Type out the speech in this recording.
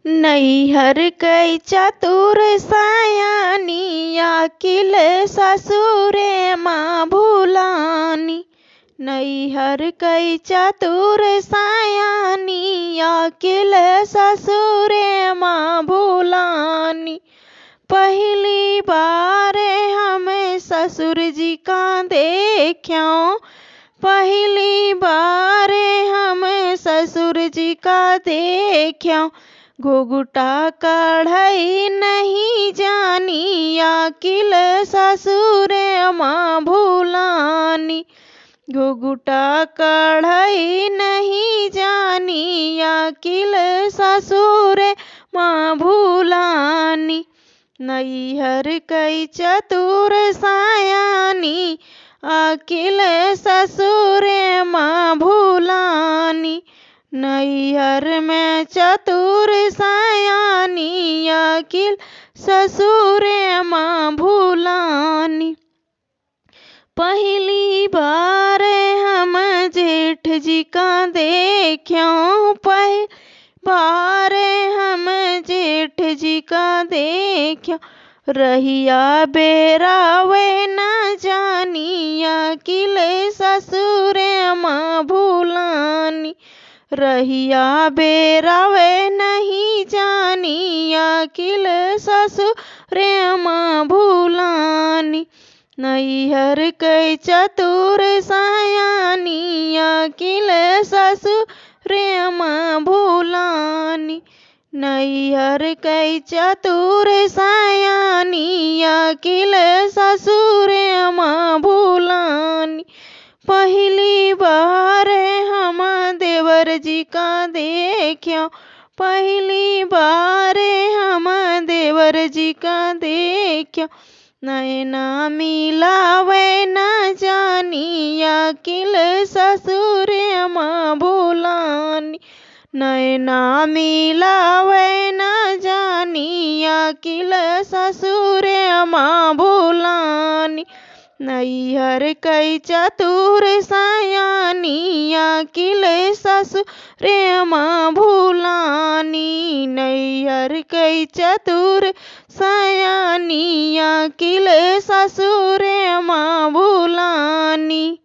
नैहर कै चतुर सयानी अकिल ससुरे माँ भूलानी। नैहर कै चतुर सयानी अकिल ससुरे माँ भूलानी। पहली बार हमें ससुर जी का देख्यों, पहली बार हमें ससुर जी का देख्यों। घुघुटा कढ़ई नहीं जानी अकिल ससुरे माँ भूलानी। घुघुटा कढ़ई नहीं जानी अकिल ससुरे माँ भूलानी। नैहर कै चतुर सयानी अकिल ससुरे माँ भूलानी। नैहर में चतुर सयानी अकिल ससुरे माँ भूलानी। पहली बार हम जेठ जी का देख्यों, पहली बार हम जेठ जी का देख्यों। रहिया बेरावे न जानी अकिल ससुरे माँ भूलानी। रहिया बेरावे नहीं जानी अकिल ससुरे माँ भूलानी। नैहर कै चतुर सयानी अकिल ससुरे माँ भूलानी। नैहर कै चतुर सयानी अकिल ससुरे माँ भूलानी। पहली बार हम देवर जी का देख्यों, पहली बार हम देवर जी का देख्यों। नैना मिलावे न जानी अकिल ससुरे माँ भूलानी। नैना मिलावे न जानी अकिल ससुरे माँ भूलानी। नैहर कै चतुर सयानी अकिल ससुरे माँ भूलानी। नैहर कै चतुर सयानी अकिल ससुरे माँ भूलानी।